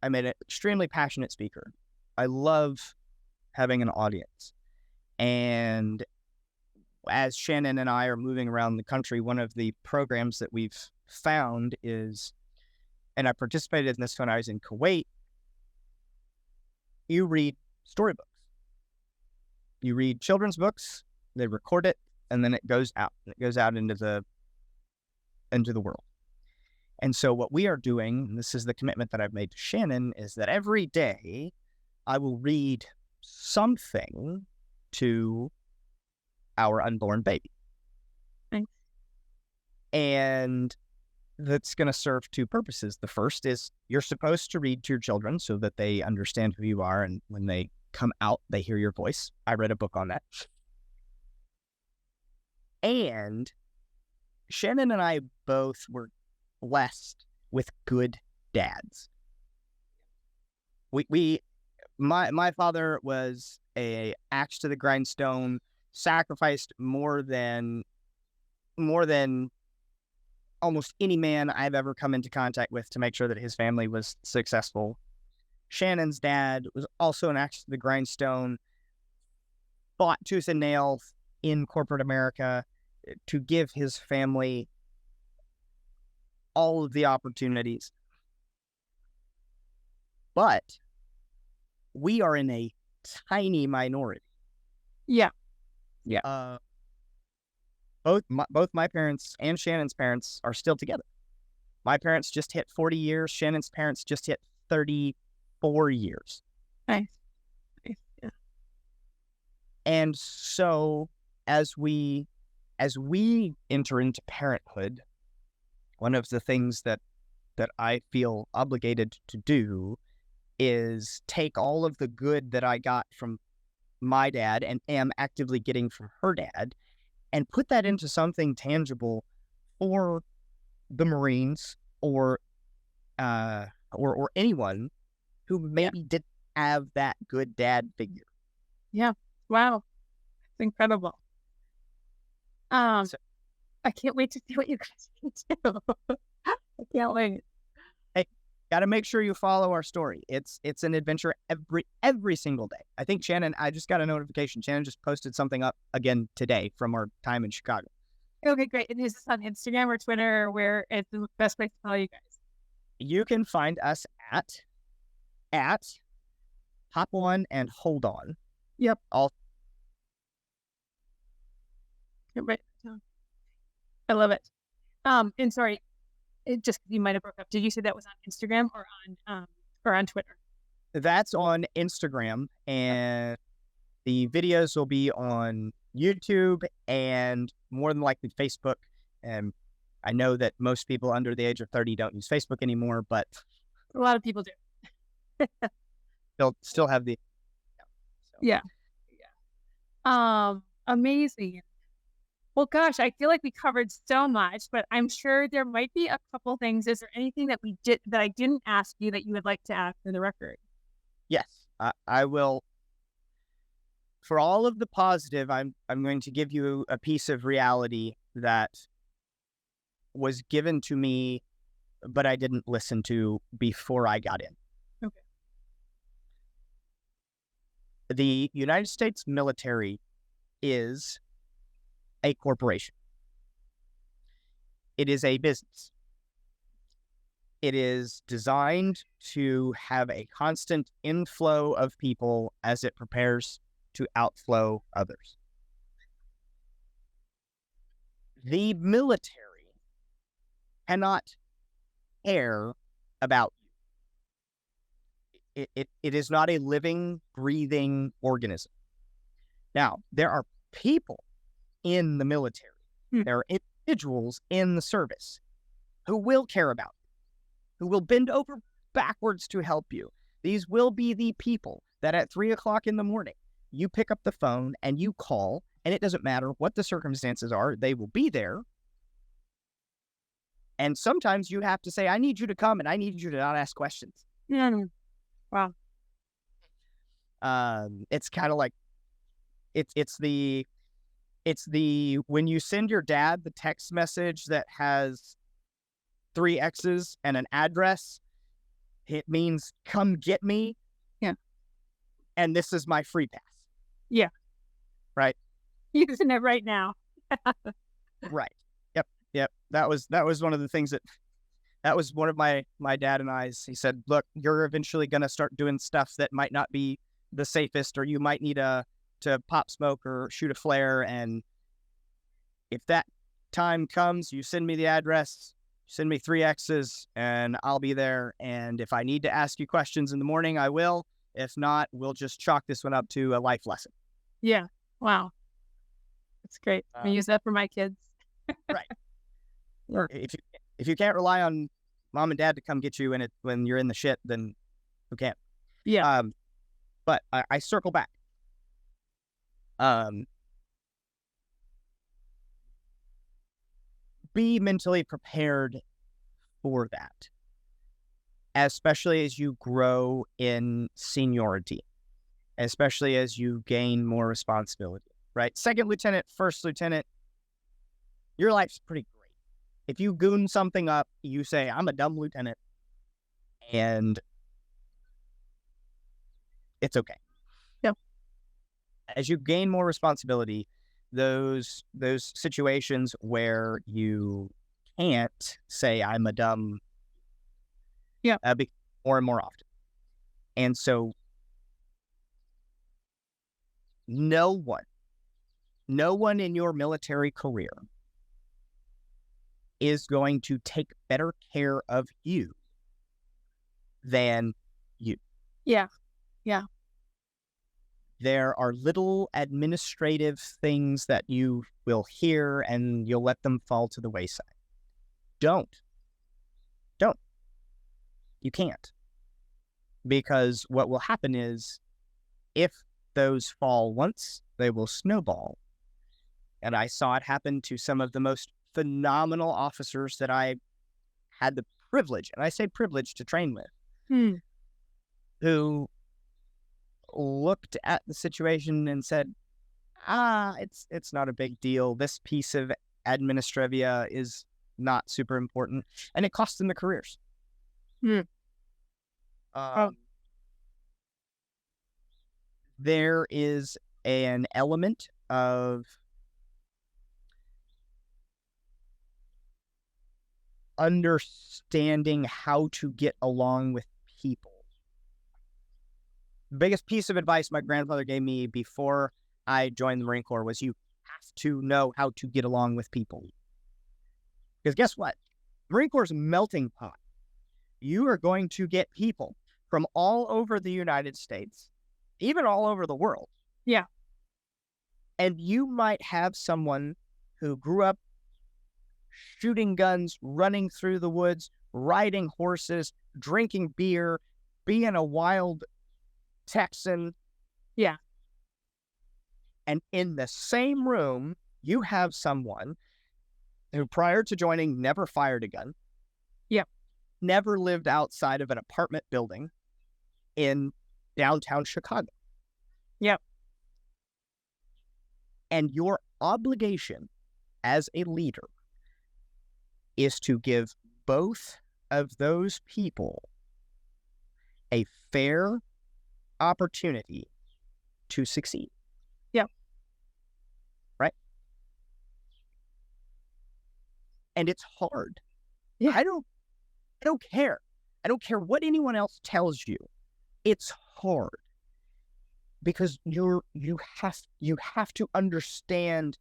an extremely passionate speaker. I love having an audience. And as Shannon and I are moving around the country, one of the programs that we've found is, and I participated in this when I was in Kuwait, you read storybooks. You read children's books, they record it, and then it goes out. It goes out into the world. And so what we are doing, and this is the commitment that I've made to Shannon, is that every day I will read something to our unborn baby. Thanks. And that's going to serve two purposes. The first is you're supposed to read to your children so that they understand who you are. And when they come out, they hear your voice. I read a book on that. And Shannon and I both were blessed with good dads. My father was a axe to the grindstone, sacrificed more than almost any man I've ever come into contact with to make sure that his family was successful. Shannon's dad was also an axe to the grindstone, fought tooth and nail in corporate America to give his family all of the opportunities. But we are in a tiny minority. Yeah. Yeah. Both my parents and Shannon's parents are still together. My parents just hit 40 years. Shannon's parents just hit 34 years. Nice. Yeah. And so as we enter into parenthood, one of the things that I feel obligated to do is take all of the good that I got from my dad and am actively getting from her dad and put that into something tangible for the Marines or anyone who maybe didn't have that good dad figure. Yeah. Wow. It's incredible. I can't wait to see what you guys can do. I can't wait. Hey, got to make sure you follow our story. It's an adventure every single day. I think I just got a notification. Shannon just posted something up again today from our time in Chicago. Okay, great. And is this on Instagram or Twitter or where is the best place to follow you guys? You can find us at Hop On and Hold On. Yep. All. Right. I love it. And sorry, you might have broke up. Did you say that was on Instagram or on Twitter? That's on Instagram, and the videos will be on YouTube and more than likely Facebook. And I know that most people under the age of 30 don't use Facebook anymore, but a lot of people do. they'll still have the. Yeah. Amazing. Well, gosh, I feel like we covered so much, but I'm sure there might be a couple things. Is there anything that I didn't ask you that you would like to add for the record? Yes, I will. For all of the positive, I'm going to give you a piece of reality that was given to me, but I didn't listen to before I got in. Okay. The United States military is a corporation. It is a business. It is designed to have a constant inflow of people as it prepares to outflow others. The military cannot care about you. It is not a living, breathing organism. Now, there are people in the military. There are individuals in the service who will care about you, who will bend over backwards to help you. These will be the people that at 3:00 in the morning, you pick up the phone and you call, and it doesn't matter what the circumstances are, they will be there. And sometimes you have to say, I need you to come and I need you to not ask questions. Wow. It's kind of like, it's the when you send your dad the text message that has 3 X's and an address, it means come get me. Yeah. And this is my free pass. Yeah. Right. Using it right now. Right. Yep. That was one of the things that was one of my dad and I's. He said, look, you're eventually going to start doing stuff that might not be the safest, or you might need to pop smoke or shoot a flare. And if that time comes, you send me the address, send me 3 X's, and I'll be there. And if I need to ask you questions in the morning, I will. If not, we'll just chalk this one up to a life lesson. Yeah. Wow. That's great. I use that for my kids. Right. If you can't rely on mom and dad to come get you when you're in the shit, then who can't? Yeah. But I circle back. Be mentally prepared for that, especially as you grow in seniority, especially as you gain more responsibility, right? Second lieutenant, first lieutenant, your life's pretty great. If you goon something up, you say, I'm a dumb lieutenant, and it's okay. Yep. As you gain more responsibility, those situations where you can't say I'm a dumb, become more and more often. And so no one in your military career is going to take better care of you than you. Yeah. There are little administrative things that you will hear and you'll let them fall to the wayside. Don't. You can't. Because what will happen is, if those fall once, they will snowball. And I saw it happen to some of the most phenomenal officers that I had the privilege, and I say privilege, to train with, who looked at the situation and said, it's not a big deal. This piece of administrivia is not super important. And it cost them their careers. There is an element of understanding how to get along with people. The biggest piece of advice my grandfather gave me before I joined the Marine Corps was, you have to know how to get along with people. Because guess what? Marine Corps is a melting pot. You are going to get people from all over the United States, even all over the world. Yeah. And you might have someone who grew up shooting guns, running through the woods, riding horses, drinking beer, being a wild Texan. Yeah. And in the same room, you have someone who prior to joining never fired a gun. Yep. Never lived outside of an apartment building in downtown Chicago. Yep. And your obligation as a leader is to give both of those people a fair opportunity to succeed. Yep. Right? And it's hard. Yeah. I don't care. I don't care what anyone else tells you. It's hard because you have to understand.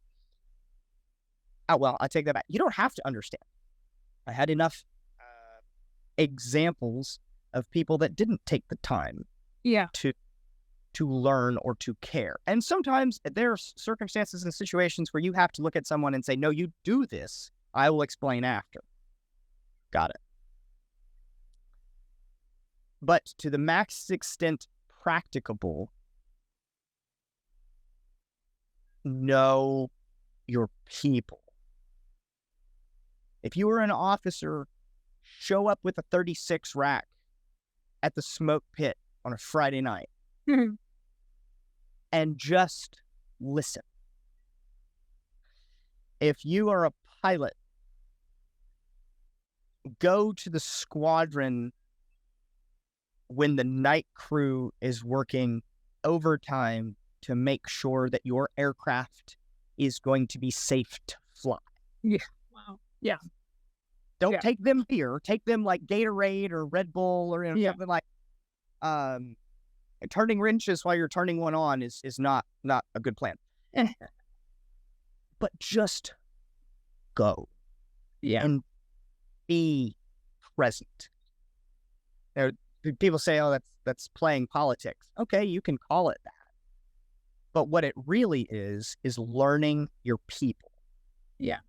Oh, well, I take that back. You don't have to understand. I had enough examples of people that didn't take the time Yeah. to learn or to care. And sometimes there are circumstances and situations where you have to look at someone and say, no, you do this. I will explain after. Got it. But to the max extent practicable, know your people. If you were an officer, show up with a 36 rack at the smoke pit on a Friday night and just listen. If you are a pilot, go to the squadron when the night crew is working overtime to make sure that your aircraft is going to be safe to fly. Yeah. Wow. Yeah. Don't take them beer. Take them like Gatorade or Red Bull or something like. Turning wrenches while you're turning one on is not a good plan. But just go. Yeah. And be present. Now, people say, "Oh, that's playing politics." Okay, you can call it that. But what it really is learning your people. Yeah.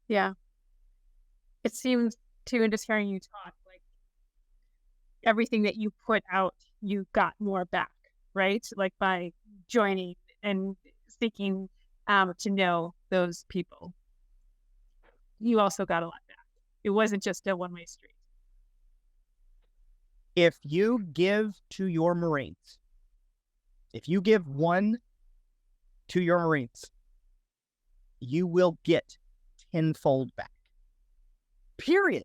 Yeah. It seems too, and just hearing you talk, like everything that you put out, you got more back, right? Like by joining and seeking to know those people, you also got a lot back. It wasn't just a one-way street. If you give to your Marines, if you give one to your Marines, you will get tenfold back. Period.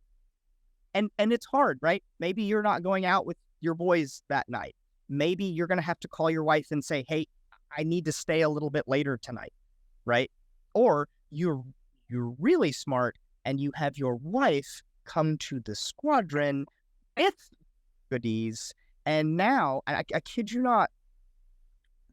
And it's hard, right? Maybe you're not going out with your boys that night. Maybe you're going to have to call your wife and say, "Hey, I need to stay a little bit later tonight," right? Or you're really smart and you have your wife come to the squadron with goodies. And now, I kid you not,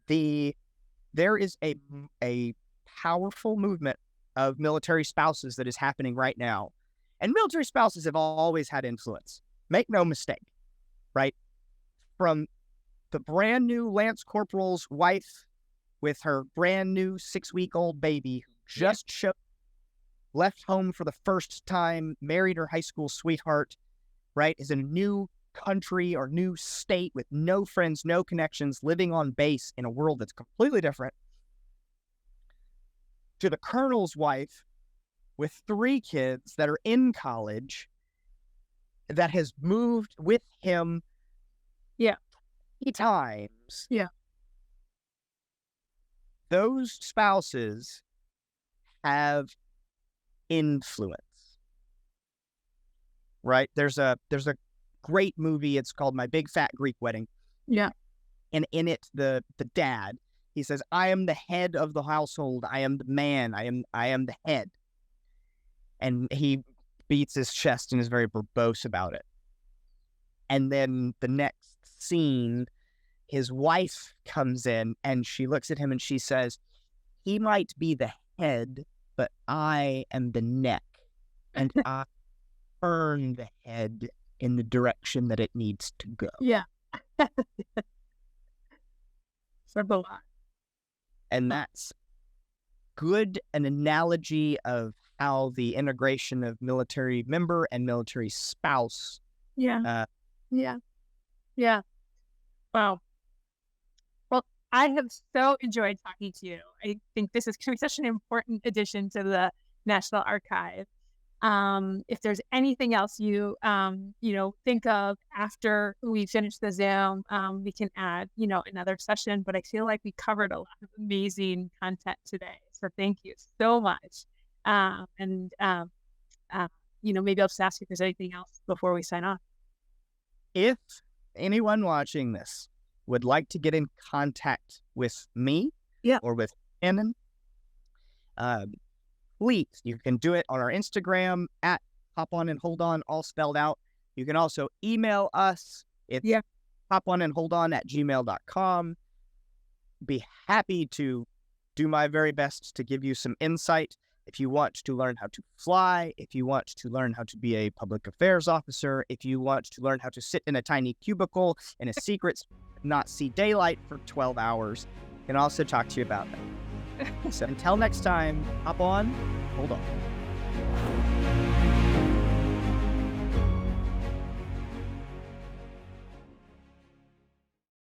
there is a powerful movement of military spouses that is happening right now. And military spouses have always had influence. Make no mistake, right? From the brand new Lance Corporal's wife with her brand new 6-week-old baby who just left home for the first time, married her high school sweetheart, right? Is in a new country or new state with no friends, no connections, living on base in a world that's completely different. To the colonel's wife with 3 kids that are in college that has moved with him 3 times. Yeah. Those spouses have influence, right? There's a great movie. It's called My Big Fat Greek Wedding. Yeah. And in it, the dad, he says, "I am the head of the household. I am the man. I am the head." And he beats his chest and is very verbose about it. And then the next scene, his wife comes in and she looks at him and she says, "He might be the head, but I am the neck. And I turn the head in the direction that it needs to go." Yeah. Said a lot. And that's good an analogy of how the integration of military member and military spouse. Yeah. Yeah. Wow. Well, I have so enjoyed talking to you. I think this is going to be such an important addition to the National Archive. If there's anything else think of after we finish the Zoom, we can add, another session. But I feel like we covered a lot of amazing content today. So thank you so much. And maybe I'll just ask if there's anything else before we sign off. If anyone watching this would like to get in contact with me or with Shannon, please, you can do it on our Instagram at Hop On and Hold On, all spelled out. You can also email us. It's hoponandholdon@gmail.com. Be happy to do my very best to give you some insight. If you want to learn how to fly, if you want to learn how to be a public affairs officer, if you want to learn how to sit in a tiny cubicle in a secret, not see daylight for 12 hours, I can also talk to you about that. So until next time, hop on, hold on.